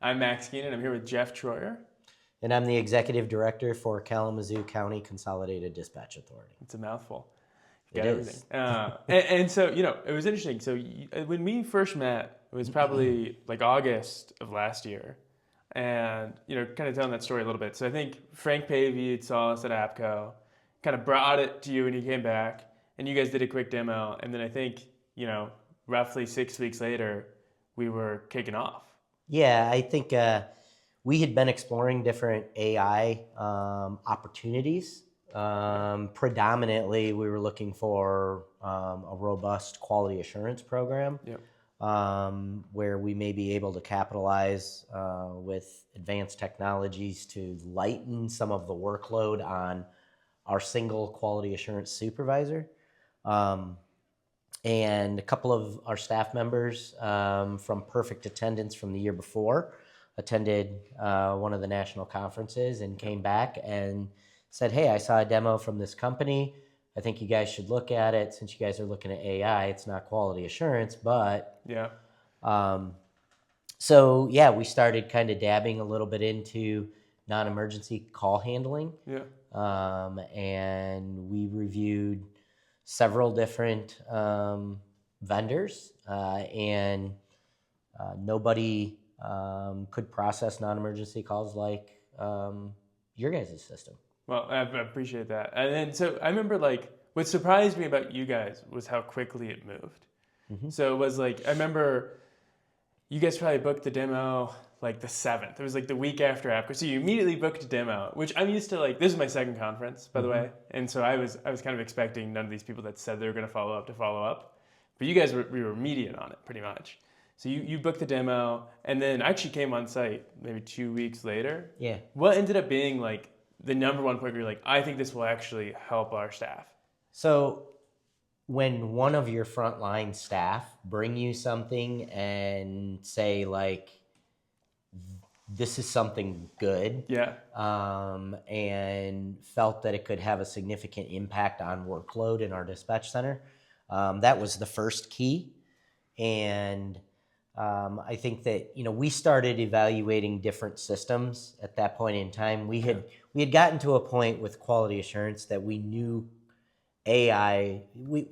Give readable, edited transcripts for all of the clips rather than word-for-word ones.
I'm Max Keenan. I'm here with Jeff Troyer. And I'm the Executive Director for Kalamazoo County Consolidated Dispatch Authority. It's a mouthful. It Everything. is. And so, it was interesting. So when we first met, it was probably like August of last year. And, kind of telling that story a little bit. So I think Frank Pavey saw us at APCO, kind of brought it to you when you came back, and you guys did a quick demo. And then I think, roughly 6 weeks later, we were kicking off. Yeah, I think we had been exploring different AI opportunities. Predominantly, we were looking for a robust quality assurance program. Yep. Where we may be able to capitalize with advanced technologies to lighten some of the workload on our single quality assurance supervisor. And a couple of our staff members from Perfect Attendance from the year before attended one of the national conferences and came back and said, hey, I saw a demo from this company. I think you guys should look at it. Since you guys are looking at AI, it's not quality assurance, but yeah. So yeah, we started kind of dabbing a little bit into non-emergency call handling. Yeah. And we reviewed several different vendors, and nobody could process non-emergency calls like your guys' system. Well, I appreciate that. And then, so I remember, what surprised me about you guys was how quickly it moved. Mm-hmm. So it was I remember you guys probably booked the demo the 7th. It was the week after APCO. So you immediately booked a demo, which I'm used to, this is my second conference, by the way. And so I was kind of expecting none of these people that said they were going to follow up. But you guys we were immediate on it, pretty much. So you booked the demo, and then I actually came on site maybe 2 weeks later. Yeah. What ended up being, the number one point where you're I think this will actually help our staff? So when one of your frontline staff bring you something and say, this is something good, yeah, and felt that it could have a significant impact on workload in our dispatch center, that was the first key. And I think that we started evaluating different systems at that point in time. We had gotten to a point with quality assurance that we knew AI.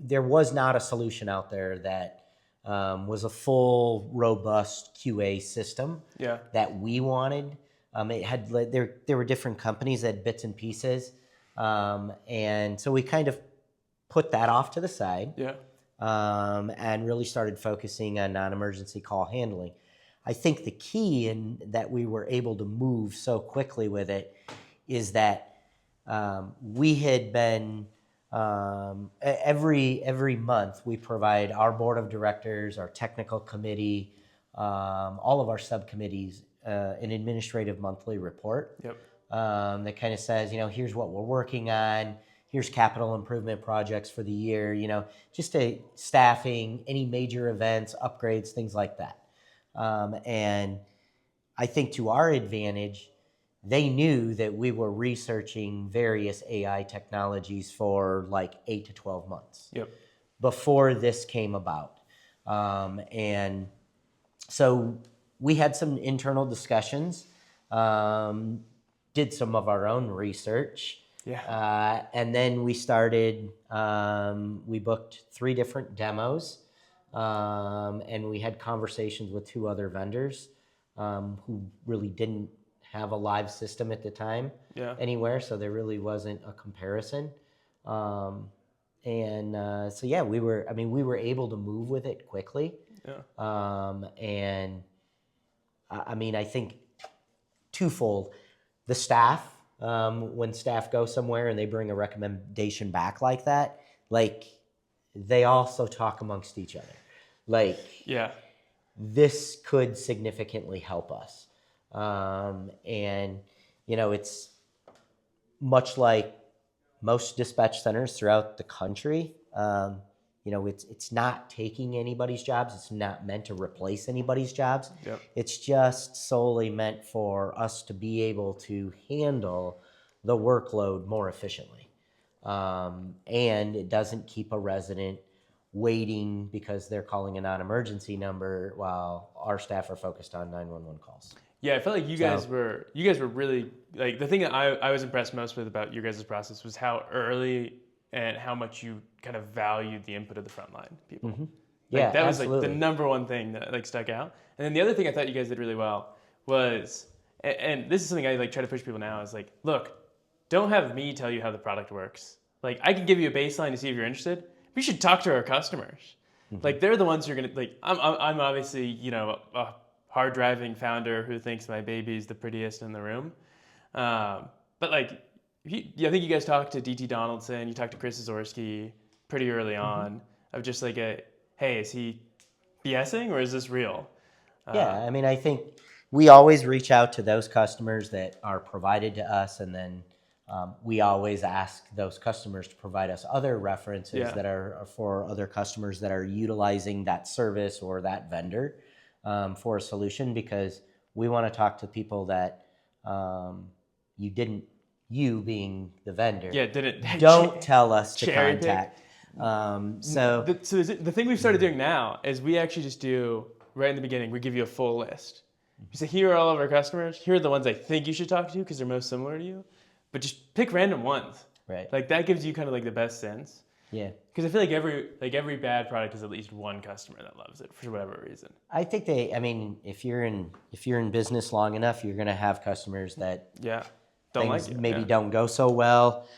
There was not a solution out there that was a full, robust QA system that we wanted. It had there were different companies that had bits and pieces, and so we kind of put that off to the side. Yeah. And really started focusing on non-emergency call handling. I think the key in that we were able to move so quickly with it is that we had been every month we provide our board of directors, our technical committee, all of our subcommittees an administrative monthly report. Yep. That kind of says, here's what we're working on. Here's capital improvement projects for the year, just staffing, any major events, upgrades, things like that. And I think to our advantage, they knew that we were researching various AI technologies for 8 to 12 months before this came about. And so we had some internal discussions, did some of our own research. Yeah. And then we started, we booked 3 different demos, and we had conversations with 2 other vendors who really didn't have a live system at the time anywhere, so there really wasn't a comparison. So yeah, we were able to move with it quickly. Yeah. And I think twofold. The staff, when staff go somewhere and they bring a recommendation back like that, they also talk amongst each other. This could significantly help us. And it's much like most dispatch centers throughout the country. It's not taking anybody's jobs. It's not meant to replace anybody's jobs. Yep. It's just solely meant for us to be able to handle the workload more efficiently. And it doesn't keep a resident waiting because they're calling a non-emergency number while our staff are focused on 911 calls. Yeah, I felt like you guys were really like the thing that I was impressed most with about your guys' process was how early and how much you kind of valued the input of the frontline people. Mm-hmm. Like Yeah, that was absolutely. like the number one thing that like stuck out. And then the other thing I thought you guys did really well was, and this is something I like try to push people now is like, look, don't have me tell you how the product works. Like I can give you a baseline to see if you're interested. But you should talk to our customers. Mm-hmm. Like they're the ones who are gonna like. I'm obviously a hard driving founder who thinks my baby's the prettiest in the room. But like, I think you guys talked to DT Donaldson, you talked to Chris Zaorski pretty early on of just like hey, is he BSing or is this real? Yeah, I mean, I think we always reach out to those customers that are provided to us, and then we always ask those customers to provide us other references that are for other customers that are utilizing that service or that vendor for a solution, because we want to talk to people that you being the vendor, don't tell us to contact. So the thing we've started doing now is we actually just do, right in the beginning, we give you a full list. You say, here are all of our customers. Here are the ones I think you should talk to because they're most similar to you. But just pick random ones. Right. Like that gives you kind of like the best sense. Yeah. Because I feel like every bad product has at least one customer that loves it for whatever reason. I think if you're in business long enough, you're going to have customers that don't like it. Maybe don't go so well.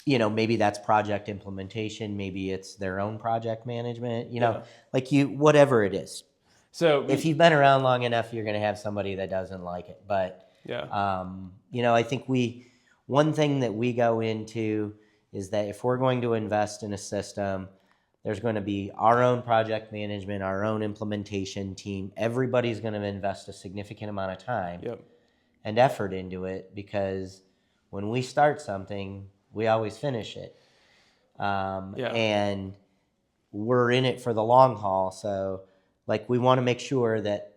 Maybe that's project implementation. Maybe it's their own project management. Whatever it is. So if you've been around long enough, you're going to have somebody that doesn't like it. But I think one thing that we go into is that if we're going to invest in a system, there's going to be our own project management, our own implementation team. Everybody's going to invest a significant amount of time and effort into it, because when we start something, we always finish it. And we're in it for the long haul. So we want to make sure that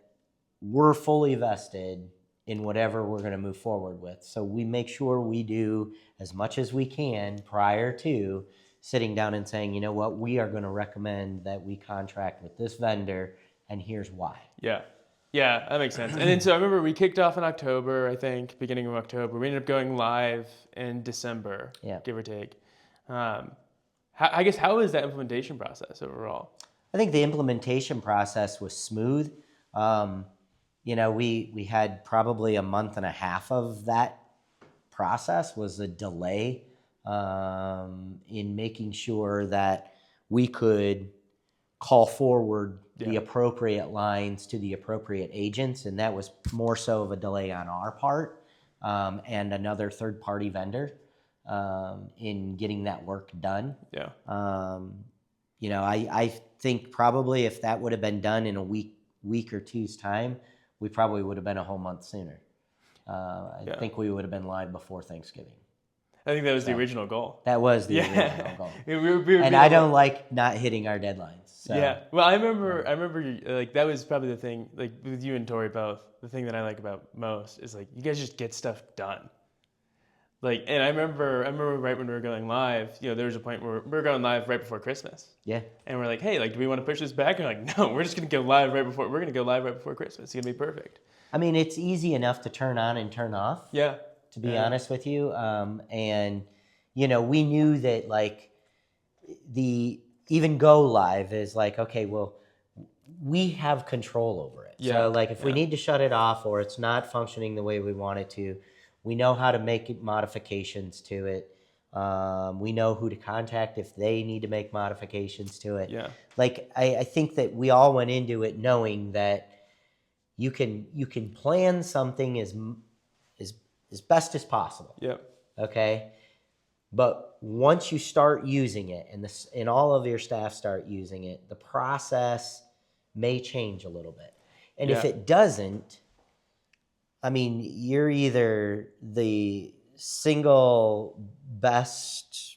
we're fully vested in whatever we're going to move forward with. So we make sure we do as much as we can prior to sitting down and saying, you know what, we are going to recommend that we contract with this vendor, and here's why. Yeah, that makes sense. And then so I remember we kicked off in October, I think, beginning of October. We ended up going live in December, give or take. I guess how was that implementation process overall? I think the implementation process was smooth. We had probably a month and a half of that process was a delay in making sure that we could call forward the appropriate lines to the appropriate agents, and that was more so of a delay on our part and another third-party vendor in getting that work done. I think probably if that would have been done in a week or two's time, we probably would have been a whole month sooner. I think we would have been live before Thanksgiving. I think that was the original goal. That was the original goal. And I don't like not hitting our deadlines. So. Yeah. Well, I remember like that was probably the thing, like with you and Tori both, the thing that I like about most is like you guys just get stuff done. Like, and I remember right when we were going live, there was a point where we were going live right before Christmas. Yeah. And we're like, hey, like, do we want to push this back? And we're like, no, we're going to go live right before Christmas. It's going to be perfect. I mean, it's easy enough to turn on and turn off. Yeah. To be honest with you. And, we knew that like even go live is like, okay, well, we have control over it. So like if we need to shut it off or it's not functioning the way we want it to, we know how to make modifications to it. We know who to contact if they need to make modifications to it. Yeah. Like I think that we all went into it knowing that you can plan something as best as possible. Yep. Okay. But once you start using it and all of your staff start using it, the process may change a little bit. And if it doesn't, I mean, you're either the single best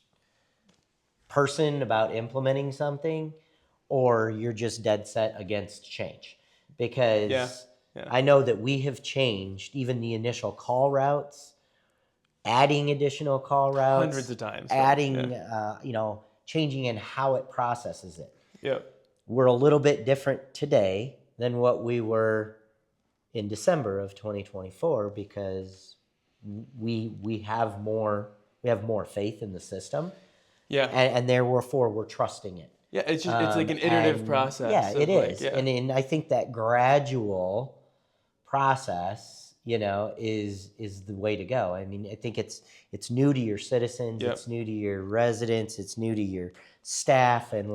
person about implementing something, or you're just dead set against change. Because I know that we have changed even the initial call routes, adding additional call routes. Hundreds of times. Adding, changing in how it processes it. Yep. We're a little bit different today than what we were in December of 2024 because we have more faith in the system, Yeah. and therefore we're trusting it. Yeah, it's like an iterative process. Yeah, it is. Yeah. And I think that gradual process, is the way to go. I mean, I think it's new to your citizens, Yep. it's new to your residents, it's new to your staff, and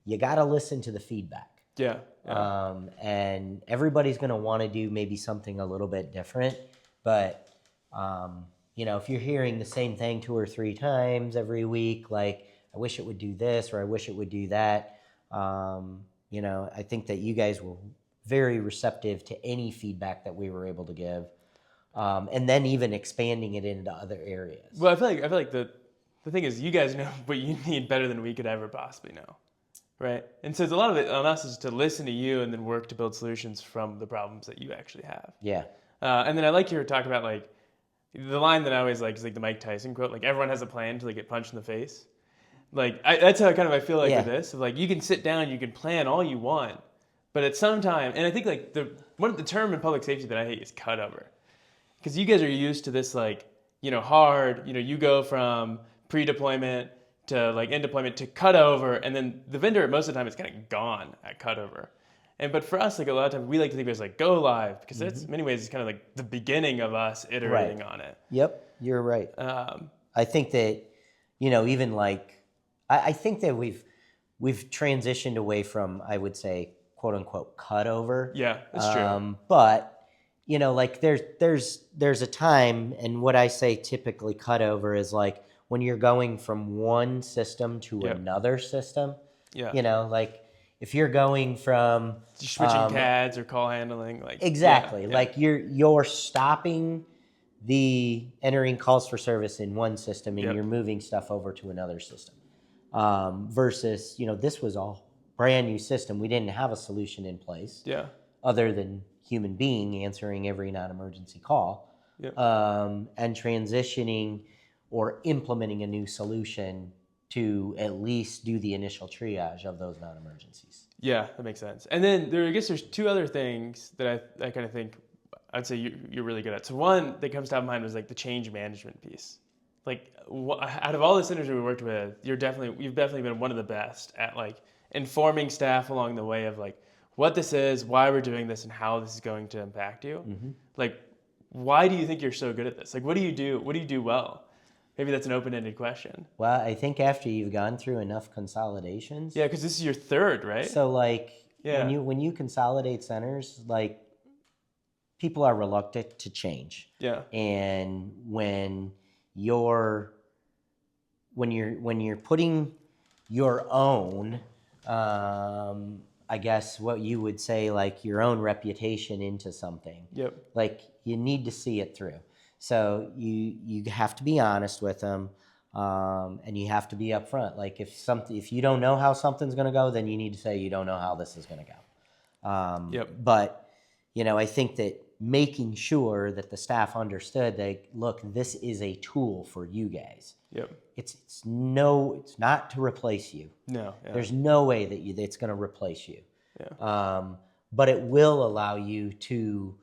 you got to listen to the feedback. Yeah. And everybody's going to want to do maybe something a little bit different, but if you're hearing the same thing 2 or 3 times every week, like I wish it would do this or I wish it would do that, I think that you guys were very receptive to any feedback that we were able to give, and then even expanding it into other areas. Well, I feel like the thing is, you guys know what you need better than we could ever possibly know, right? And so it's a lot of it on us is to listen to you and then work to build solutions from the problems that you actually have. Yeah. And then I like your talk about like the line that I always like is like the Mike Tyson quote, like everyone has a plan till they get punched in the face. Like that's how I feel like with this. Of like you can sit down, you can plan all you want, but at some time, and I think like the term in public safety that I hate is cutover, because you guys are used to this hard. You go from pre-deployment to like in deployment to cutover, and then the vendor most of the time is kind of gone at cutover. But for us, like a lot of times we like to think of it as like go live, because that's in many ways it's kind of like the beginning of us iterating on it. Yep, you're right. I think that even like I think that we've transitioned away from, I would say, quote unquote cutover. Yeah, that's true. But like there's a time, and what I say typically cutover is like when you're going from one system to another system. Yeah. Like if you're going from switching CADs or call handling, like exactly, like you're stopping the entering calls for service in one system and you're moving stuff over to another system. Versus, this was a brand new system. We didn't have a solution in place other than human being answering every non-emergency call, and transitioning or implementing a new solution to at least do the initial triage of those non-emergencies. Yeah, that makes sense. And then I guess there's 2 other things that I kind of think I'd say you're really good at. So one that comes top of mind was like the change management piece. Like out of all the centers we worked with, you've definitely been one of the best at like informing staff along the way of like what this is, why we're doing this, and how this is going to impact you. Mm-hmm. Like, why do you think you're so good at this? Like, what do you do? What do you do well? Maybe that's an open-ended question. Well, I think after you've gone through enough consolidations. Yeah, because this is your 3rd, right? So like when you consolidate centers, like people are reluctant to change. Yeah. And when you're putting your own, I guess what you would say, like your own reputation into something. Yep. Like you need to see it through. So you have to be honest with them, and you have to be upfront. Like if you don't know how something's going to go, then you need to say you don't know how this is going to go. But I think that making sure that the staff understood that, look, this is a tool for you guys. Yep. It's not to replace you. No. Yeah. There's no way that it's going to replace you. Yeah. But it will allow you to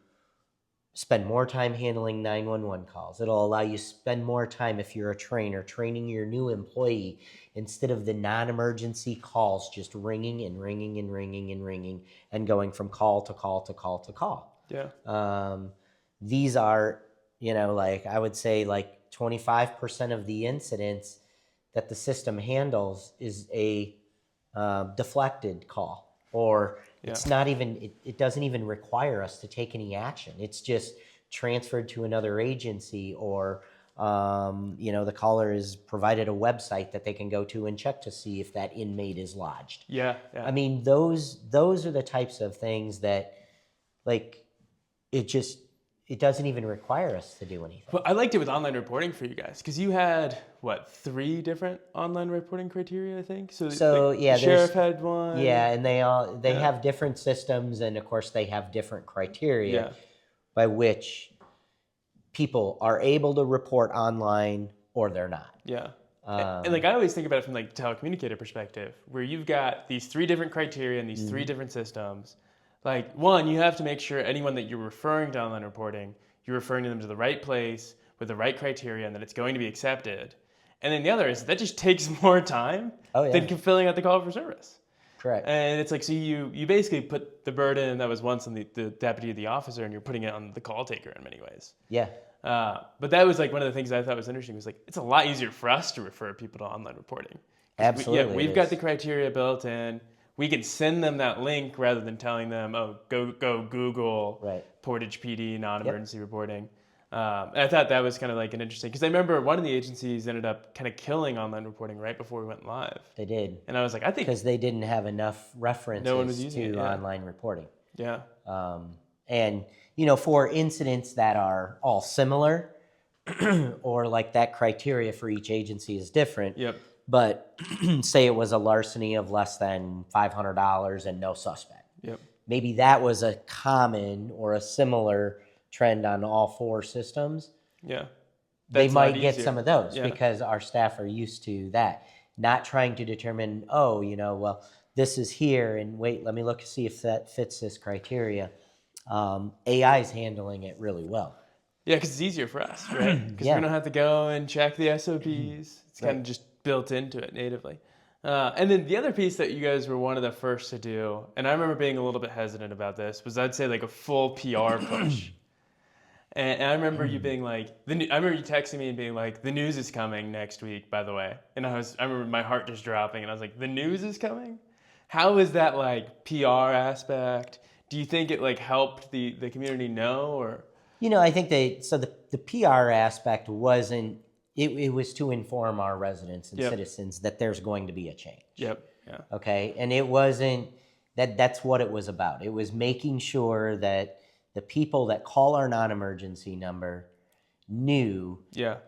spend more time handling 911 calls. It'll allow you to spend more time, if you're a trainer, training your new employee instead of the non-emergency calls just ringing and ringing and ringing and ringing and going from call to call to call to call. Yeah. These are, like I would say like 25% of the incidents that the system handles is a deflected call, or it's not even, it doesn't even require us to take any action. It's just transferred to another agency, or the caller is provided a website that they can go to and check to see if that inmate is lodged. Yeah. I mean, those are the types of things that, like, it doesn't even require us to do anything. Well, I liked it with online reporting for you guys, because you had 3 different online reporting criteria, I think. So the sheriff had one. Yeah, and they have different systems, and of course they have different criteria by which people are able to report online or they're not. Yeah. And like I always think about it from like telecommunicator perspective, where you've got these 3 different criteria and these 3 different systems. like, one, you have to make sure anyone that you're referring to online reporting, you're referring them to the right place with the right criteria and that it's going to be accepted. And then the other is that just takes more time than filling out the call for service. Correct. And it's like, so you basically put the burden that was once on the deputy or the officer, and you're putting it on the call taker in many ways. Yeah. But that was like one of the things I thought was interesting was like, it's a lot easier for us to refer people to online reporting. Absolutely. We've got the criteria built in. We can send them that link rather than telling them, oh, go Google Portage PD non-emergency reporting. And I thought that was kind of like an interesting, because I remember one of the agencies ended up kind of killing online reporting right before we went live. They did. And I was like, I think because they didn't have enough references to online reporting. Yeah. And for incidents that are all similar, or like that criteria for each agency is different. Yep. But say it was a larceny of less than $500 and no suspect. Yep. Maybe that was a common or a similar trend on all 4 systems. Yeah. They might get some of those because our staff are used to that. Not trying to determine, well, this is here and wait, let me look to see if that fits this criteria. AI is handling it really well. Yeah, because it's easier for us, right? Because we don't have to go and check the SOPs. It's kind of just built into it natively. And then the other piece that you guys were one of the first to do, and I remember being a little bit hesitant about this, was I'd say like a full PR push. And I remember you being like, I remember you texting me and being like, the news is coming next week, by the way. And I remember my heart just dropping, and I was like, the news is coming? How is that like PR aspect? Do you think it like helped the community know, or? I think the PR aspect wasn't, it was to inform our residents and citizens that there's going to be a change. Yep. Yeah. Okay. And it wasn't that's what it was about. It was making sure that the people that call our non-emergency number knew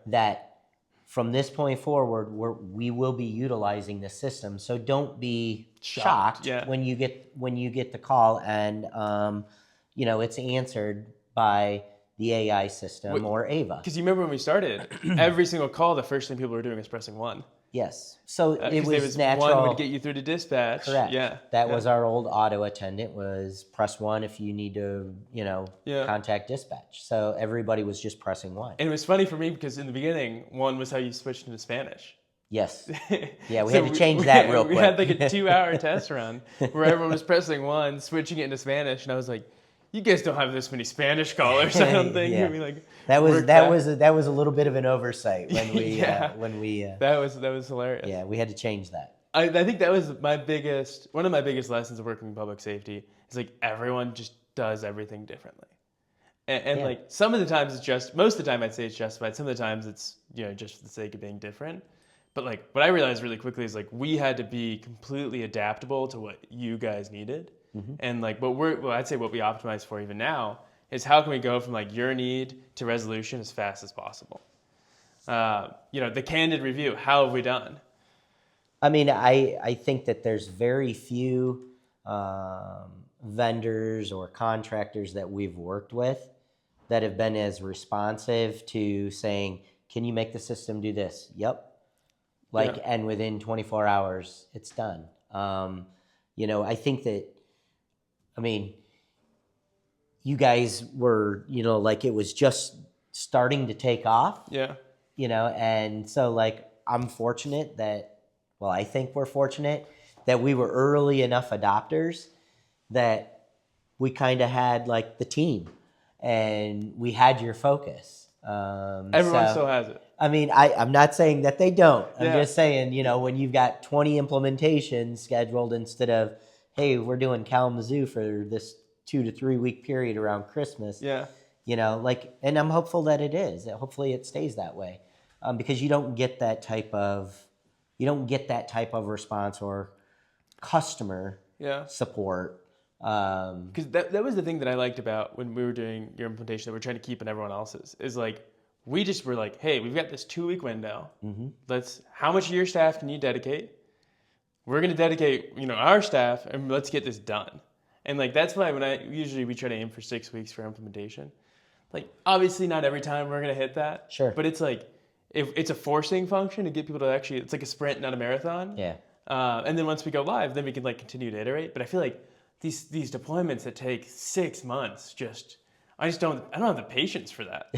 that from this point forward, we will be utilizing the system. So don't be shocked when you get the call and it's answered by the AI system or AVA. Because you remember when we started, every single call, the first thing people were doing was pressing 1. Yes. So it was natural. 1 would get you through to dispatch. Correct. Yeah. That was our old auto attendant, was press 1 if you need to, contact dispatch. So everybody was just pressing 1. And it was funny for me because in the beginning, 1 was how you switched into Spanish. Yes. Yeah, we had to change that real quick. We had like a 2-hour test run where everyone was pressing 1, switching it into Spanish, and I was like, you guys don't have this many Spanish callers, I don't think. I mean, like, that was a little bit of an oversight when we that was hilarious. Yeah, we had to change that. I think that was one of my biggest lessons of working in public safety is like everyone just does everything differently. And like some of the times most of the time I'd say it's justified. Some of the times it's just for the sake of being different. But like what I realized really quickly is like we had to be completely adaptable to what you guys needed. Mm-hmm. And like I'd say what we optimize for even now is how can we go from like your need to resolution as fast as possible. The candid review, how have we done? I mean, I think that there's very few vendors or contractors that we've worked with that have been as responsive to saying, can you make the system do this? Yep. And within 24 hours, it's done. I think that, you guys were, it was just starting to take off. Yeah. And so I'm fortunate I think we're fortunate that we were early enough adopters that we kind of had the team and we had your focus. Everyone still has it. I'm not saying that they don't. I'm just saying, when you've got 20 implementations scheduled instead of, hey, we're doing Kalamazoo for this 2 to 3 week period around Christmas. Yeah. And I'm hopeful that it is. Hopefully it stays that way, because you don't get that type of response or customer support. Because that was the thing that I liked about when we were doing your implementation that we're trying to keep in everyone else's is we just were like, hey, we've got this 2-week window. Mm-hmm. How much of your staff can you dedicate? We're going to dedicate, our staff, and let's get this done. And that's why we try to aim for 6 weeks for implementation. Obviously not every time we're going to hit that. Sure. But it's if it's a forcing function to get people to it's like a sprint, not a marathon. Yeah. And then once we go live, then we can continue to iterate. But I feel these deployments that take 6 months, I don't have the patience for that.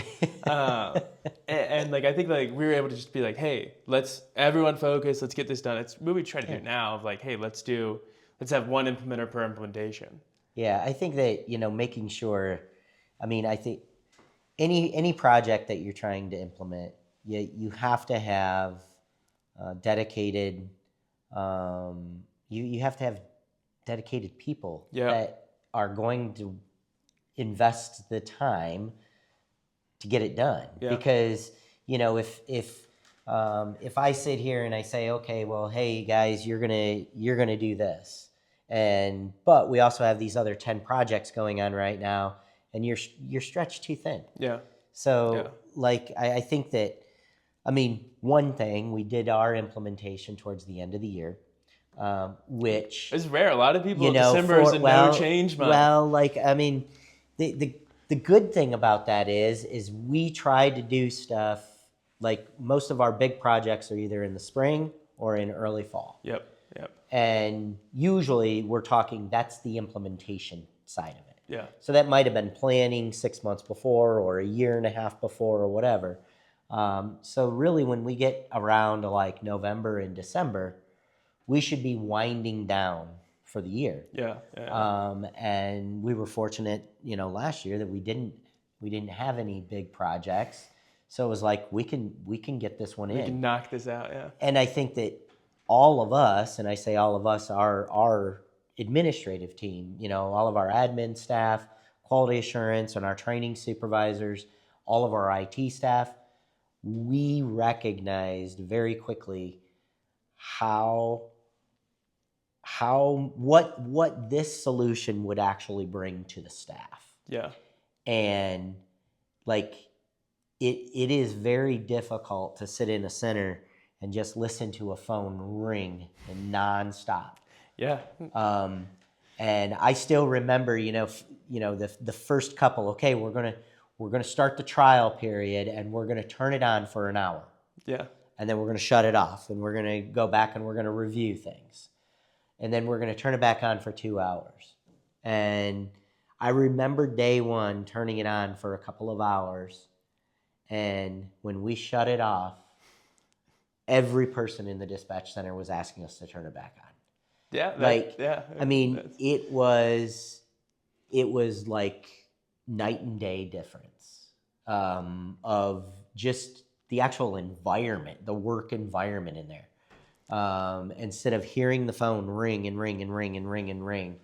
And like, I think like we were able to just be like, hey, let's everyone focus, let's get this done. It's what we try to do now of like, hey, let's have one implementer per implementation. Yeah, I think that, making sure, I think any project that you're trying to implement, you have to have dedicated, you have to have dedicated people that are going to invest the time to get it done. Yeah. Because, if I sit here and I say, okay, well, hey guys, you're gonna do this. But we also have these other 10 projects going on right now, and you're stretched too thin. Yeah. So like, I think that, one thing, we did our implementation towards the end of the year, which it's rare. A lot of people, December is a no change month. Well, like, the good thing about that is we try to do stuff, like most of our big projects are either in the spring or in early fall. Yep. And usually we're talking, that's the implementation side of it. Yeah. So that might have been planning 6 months before or a year and a half before or whatever. So really when we get around to like November and December, we should be winding down for the year. Yeah. And we were fortunate, last year that we didn't have any big projects. So it was like, we can get this one in. We can knock this out, yeah. And I think that all of us, and I say all of us, our administrative team, all of our admin staff, quality assurance, and our training supervisors, all of our IT staff, we recognized very quickly what this solution would actually bring to the staff. Yeah. And like, it is very difficult to sit in a center and just listen to a phone ring and nonstop. Yeah. And I still remember, the first couple. Okay, we're gonna start the trial period, and we're gonna turn it on for an hour. Yeah. And then we're gonna shut it off, and we're gonna go back and we're gonna review things, and then we're gonna turn it back on for 2 hours. And I remember day one turning it on for a couple of hours, and when we shut it off, every person in the dispatch center was asking us to turn it back on. Yeah. It was like night and day difference of just the actual environment, the work environment in there. Instead of hearing the phone ring and ring and ring and ring and ring,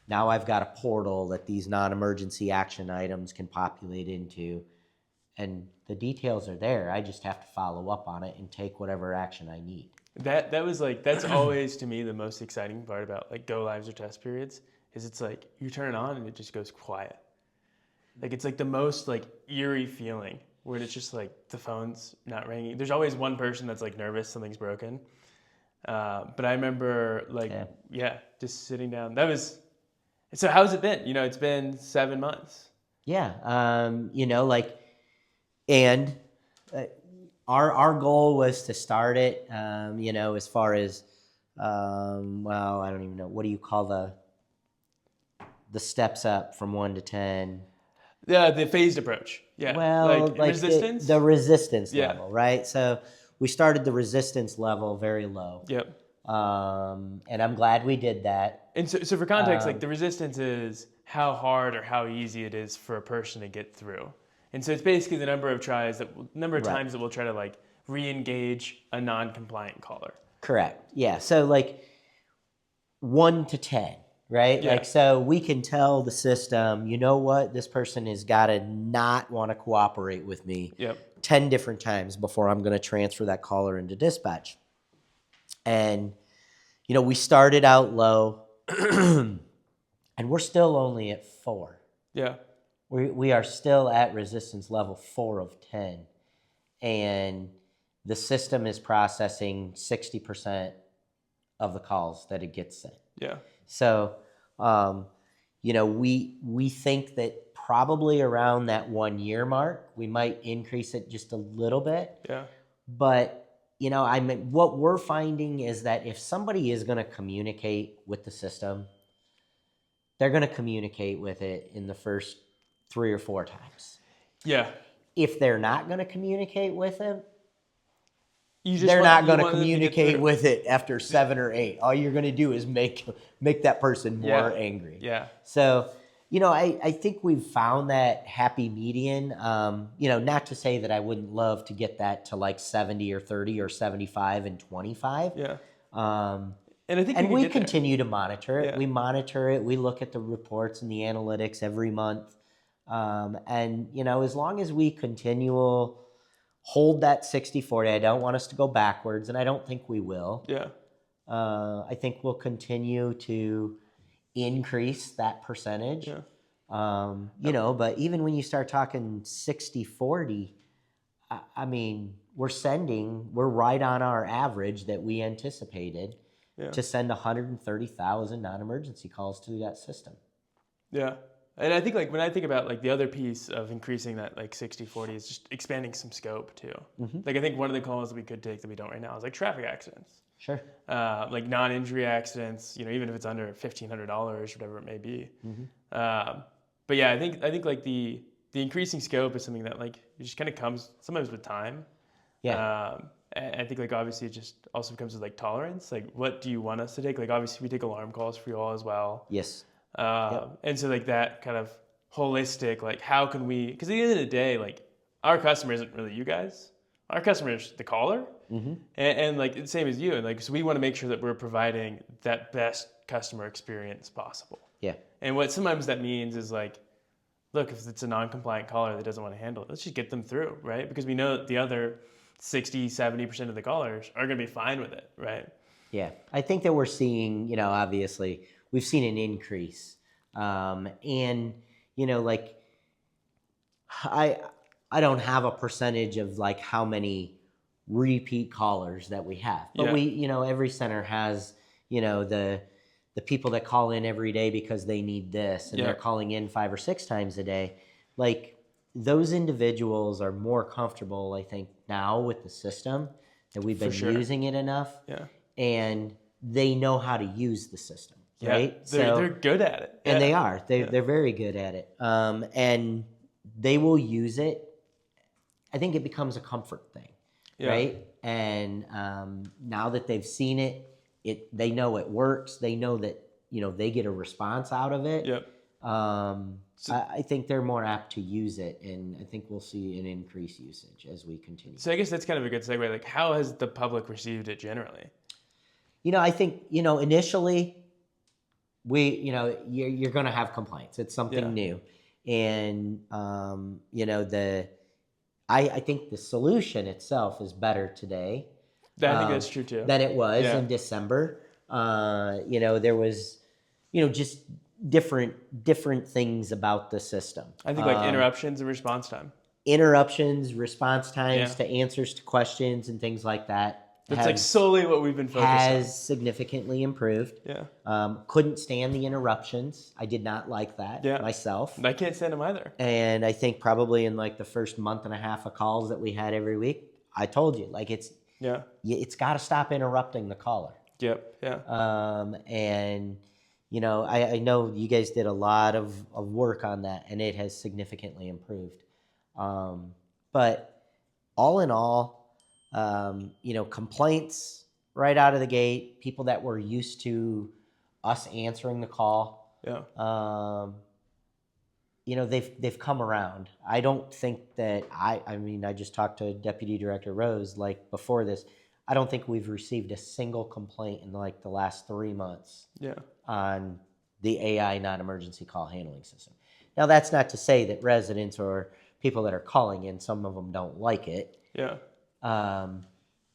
now I've got a portal that these non-emergency action items can populate into. And the details are there. I just have to follow up on it and take whatever action I need. That was like, that's always to me the most exciting part about like go lives or test periods is it's like you turn it on and it just goes quiet. Like it's like the most like eerie feeling where it's just like the phone's not ringing. There's always one person that's like nervous, something's broken. But I remember like, just sitting down. So how's it been? It's been 7 months. Yeah. And our goal was to start it, as far as, I don't even know. What do you call the steps up from 1 to 10? Yeah, the phased approach. Yeah. Well, like resistance? The resistance level, right? So we started the resistance level very low. Yep. And I'm glad we did that. And so for context, like the resistance is how hard or how easy it is for a person to get through. And so it's basically the number of times that we'll try to like re-engage a non-compliant caller. Correct. Yeah. So like 1 to 10, right? Yeah. Like, so we can tell the system, you know what, this person has got to not want to cooperate with me 10 different times before I'm going to transfer that caller into dispatch. And, we started out low and we're still only at 4. Yeah. We are still at resistance level 4 of 10, and the system is processing 60% of the calls that it gets sent. Yeah. So, we think that probably around that 1 year mark, we might increase it just a little bit. Yeah. But, what we're finding is that if somebody is going to communicate with the system, they're going to communicate with it in the first 3 or 4 times. Yeah. If they're not going to communicate with it, They're not going to communicate with it after 7 or 8. All you're going to do is make that person more angry. Yeah. So, I think we've found that happy median. Not to say that I wouldn't love to get that to like 70 or 30 or 75 and 25. Yeah. And I think we continue to monitor it. Yeah. We monitor it. We look at the reports and the analytics every month. As long as we hold that 60-40, I don't want us to go backwards, and I don't think we will. Yeah. I think we'll continue to increase that percentage. Yeah. But even when you start talking 60-40, I mean, we're right on our average that we anticipated to send 130,000 non-emergency calls to that system. Yeah. And I think like when I think about like the other piece of increasing that like 60-40 is just expanding some scope too. Mm-hmm. Like I think one of the calls that we could take that we don't right now is like traffic accidents. Sure. Like non-injury accidents, even if it's under $1,500 or whatever it may be. Mm-hmm. But yeah, I think like the increasing scope is something that like it just kind of comes sometimes with time. Yeah. And I think like obviously it just also comes with like tolerance. Like what do you want us to take? Like obviously we take alarm calls for you all as well. Yes. And so like that kind of holistic, like how can we, because at the end of the day, like our customer isn't really you guys. Our customer is the caller. Mm-hmm. And like the same as you. And like, so we want to make sure that we're providing that best customer experience possible. Yeah. And what sometimes that means is like, look, if it's a non-compliant caller that doesn't want to handle it, let's just get them through, right? Because we know that the other 60, 70% of the callers are going to be fine with it, right? Yeah. I think that we're seeing, obviously, we've seen an increase. I don't have a percentage of like how many repeat callers that we have. But we, every center has, the people that call in every day because they need this and they're calling in 5 or 6 times a day. Like those individuals are more comfortable, I think, now with the system that we've been using it enough. Yeah. And they know how to use the system. Yeah, right? They're good at it. And they are. They're very good at it. And they will use it. I think it becomes a comfort thing, right? And now that they've seen it, they know it works. They know that, they get a response out of it. Yep. I think they're more apt to use it, and I think we'll see an increased usage as we continue. So I guess that's kind of a good segue. Like, how has the public received it generally? I think, initially, you're going to have complaints. It's something new. And, I think the solution itself is better today. I think that's true too. Than it was in December. There was, just different things about the system. I think like interruptions and response time. Interruptions, response times to answers to questions and things like that. That's like solely what we've been focused on. Has significantly improved. Yeah. Couldn't stand the interruptions. I did not like that myself. I can't stand them either. And I think probably in like the first month and a half of calls that we had every week, I told you, like it's got to stop interrupting the caller. Yep. Yeah. I know you guys did a lot of work on that, and it has significantly improved. But all in all, complaints right out of the gate, people that were used to us answering the call, they've come around. I don't think that I just talked to Deputy Director Rose, like before this, I don't think we've received a single complaint in like the last 3 months on the AI non-emergency call handling system. Now, that's not to say that residents or people that are calling in, some of them don't like it. Yeah.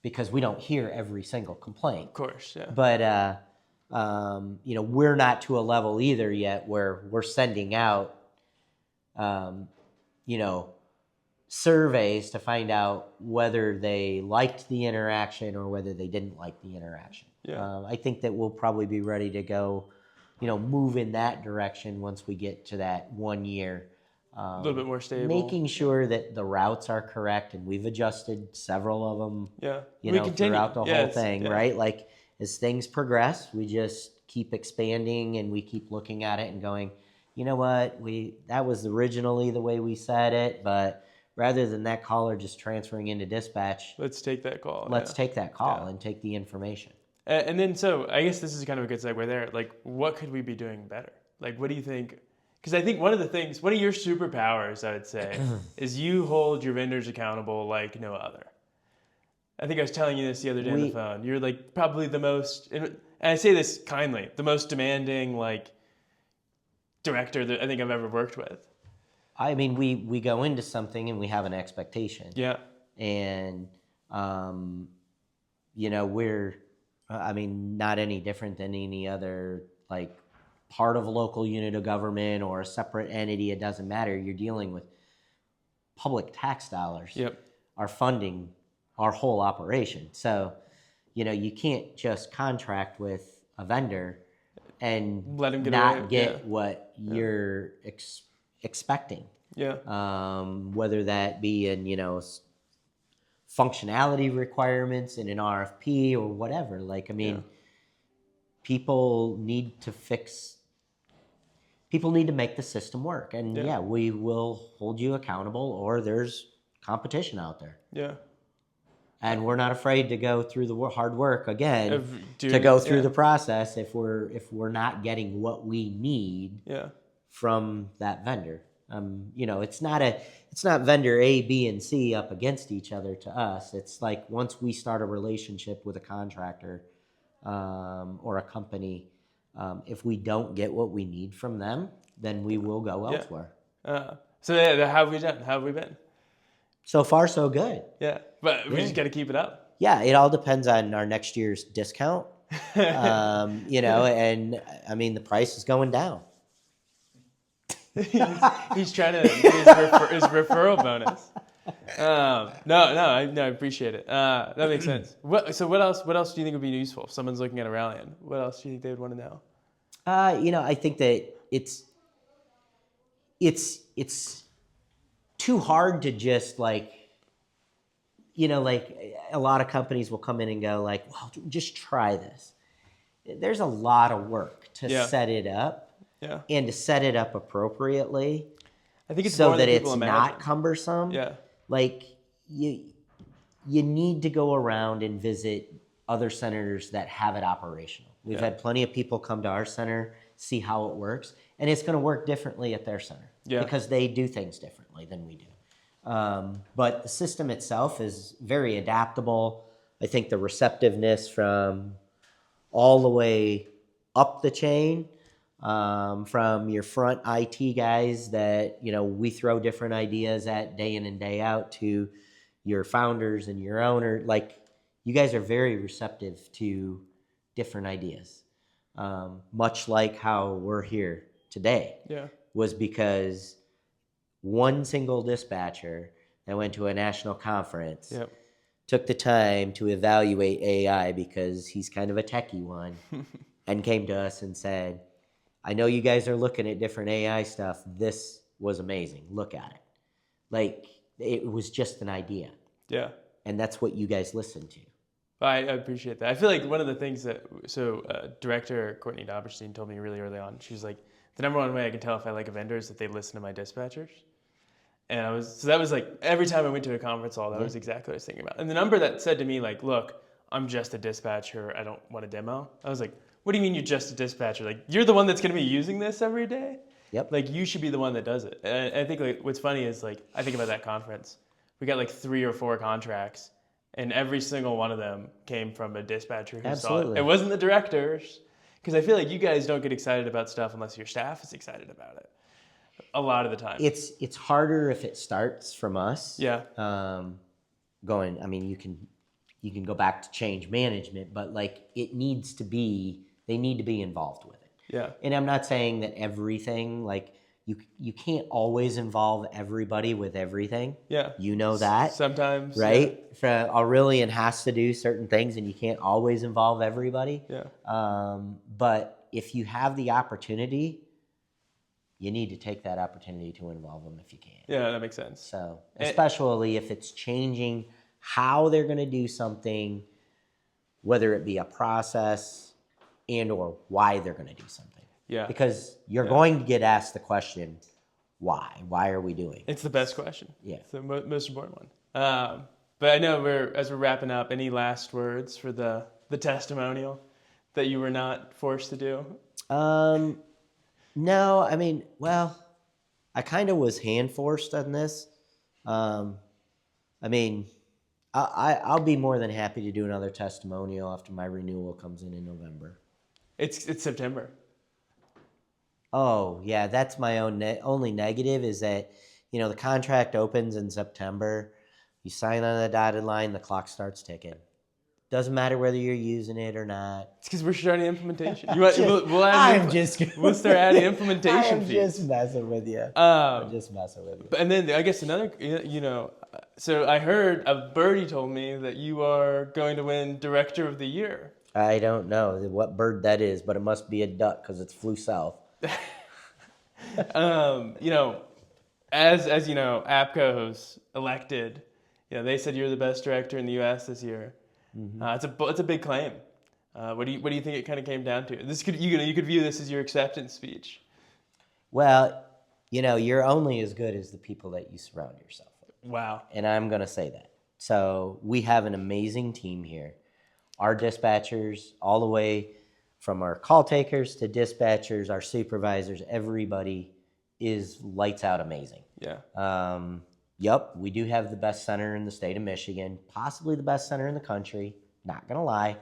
Because we don't hear every single complaint. Of course, yeah. But, we're not to a level either yet where we're sending out, surveys to find out whether they liked the interaction or whether they didn't like the interaction. Yeah. I think that we'll probably be ready to go, move in that direction once we get to that 1 year. A little bit more stable. Making sure that the routes are correct, and we've adjusted several of them, throughout the whole thing, right? Like as things progress, we just keep expanding and we keep looking at it and going, you know what, that was originally the way we said it, but rather than that caller just transferring into dispatch, let's take that call. Let's take that call and take the information. And then, so I guess this is kind of a good segue there. Like, what could we be doing better? Like, what do you think? Because I think one of your superpowers, I would say, is you hold your vendors accountable like no other. I think I was telling you this the other day on the phone. You're like probably the most, and I say this kindly, the most demanding like director that I think I've ever worked with. I mean, we go into something and we have an expectation. Yeah. And, you know, we're, I mean, not any different than any other, like, part of a local unit of government or a separate entity. It doesn't matter. You're dealing with public tax dollars are funding our whole operation. So, you know, you can't just contract with a vendor and let him not get what you're expecting. Yeah. Whether that be in, you know, functionality requirements in an RFP or whatever. Like, I mean, people need to make the system work. And we will hold you accountable, or there's competition out there. Yeah. And we're not afraid to go through the hard work again, to go through the process if we're not getting what we need from that vendor. You know, it's not vendor A, B, and C up against each other to us. It's like once we start a relationship with a contractor or a company, if we don't get what we need from them, then we will go elsewhere. So how have we done? How have we been? So far, so good. Yeah, but we just got to keep it up. Yeah, it all depends on our next year's discount. You know, and I mean, the price is going down. He's trying to get his referral bonus. I appreciate it. That makes sense. So what else do you think would be useful if someone's looking at Aurelian? What else do you think they would want to know? You know, I think that it's too hard to just like, you know, like a lot of companies will come in and go like, well, just try this. There's a lot of work to set it up. Yeah. And to set it up appropriately, I think it's so more that than it's people not imagine. cumbersome. Yeah. Like you need to go around and visit other centers that have it operational. We've had plenty of people come to our center, see how it works, and it's going to work differently at their center because they do things differently than we do. But the system itself is very adaptable. I think the receptiveness from all the way up the chain, from your front IT guys that, you know, we throw different ideas at day in and day out, to your founders and your owner, like you guys are very receptive to different ideas. Much like how we're here today was because one single dispatcher that went to a national conference took the time to evaluate AI because he's kind of a techie one and came to us and said, I know you guys are looking at different AI stuff. This was amazing. Look at it. Like, it was just an idea. Yeah. And that's what you guys listen to. I appreciate that. I feel like one of the things that, Director Courtney Doberstein told me really early on, she's like, the number one way I can tell if I like a vendor is that they listen to my dispatchers. And that was like, every time I went to a conference hall, that was exactly what I was thinking about. And the number that said to me, like, look, I'm just a dispatcher, I don't want a demo. I was like, what do you mean you're just a dispatcher? Like, you're the one that's going to be using this every day? Yep. Like, you should be the one that does it. And I think, like, what's funny is, like, I think about that conference. We got, like, 3 or 4 contracts, and every single one of them came from a dispatcher who saw it. It wasn't the directors, because I feel like you guys don't get excited about stuff unless your staff is excited about it. A lot of the time. It's harder if it starts from us. Yeah. I mean, you can go back to change management, but like they need to be involved with it. Yeah. And I'm not saying that everything, like you can't always involve everybody with everything. Yeah. You know that. Sometimes. Right? Yeah. Aurelian has to do certain things and you can't always involve everybody. Yeah. But if you have the opportunity, you need to take that opportunity to involve them if you can. Yeah, that makes sense. So, especially if it's changing how they're going to do something, whether it be a process and or why they're going to do something. Yeah. Because you're going to get asked the question, why? Why are we doing? It's the best question. Yeah. It's the most important one. But I know as we're wrapping up, any last words for the testimonial that you were not forced to do? No, I mean, well, I kind of was hand forced on this. I mean, I'll be more than happy to do another testimonial after my renewal comes in November. It's September. Oh, yeah, that's my only negative is that, the contract opens in September. You sign on the dotted line, the clock starts ticking. Doesn't matter whether you're using it or not. It's because we're starting implementation. We'll start adding implementation fees. I'm just messing with you. I'm just messing with you. And then I guess another, so I heard a birdie told me that you are going to win Director of the Year. I don't know what bird that is, but it must be a duck because it's flew south. As APCO's elected, they said you're the best director in the U.S. this year. Mm-hmm. It's a big claim. What do you think it kind of came down to? You could view this as your acceptance speech. Well, you're only as good as the people that you surround yourself with. Wow. And I'm going to say that. So we have an amazing team here. Our dispatchers, all the way from our call takers to dispatchers, our supervisors, everybody is lights out amazing. Yeah. Yep, we do have the best center in the state of Michigan, possibly the best center in the country. Not going to lie.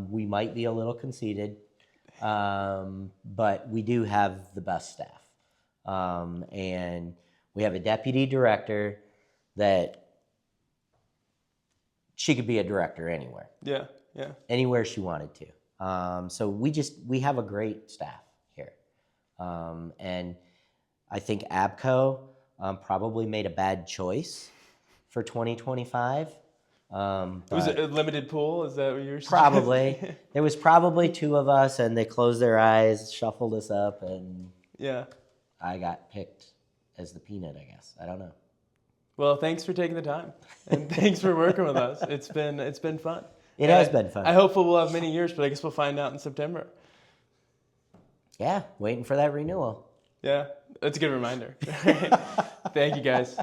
We might be a little conceited, but we do have the best staff. And we have a deputy director that she could be a director anywhere. Yeah, yeah. Anywhere she wanted to. So we have a great staff here. And I think ABCO probably made a bad choice for 2025. Was it a limited pool? Is that what you're saying? Probably. There was probably two of us, and they closed their eyes, shuffled us up, and I got picked as the peanut, I guess. I don't know. Well, thanks for taking the time, and thanks for working with us. It's been fun. It has been fun. I hope we'll have many years, but I guess we'll find out in September. Yeah, waiting for that renewal. Yeah, that's a good reminder. Thank you, guys.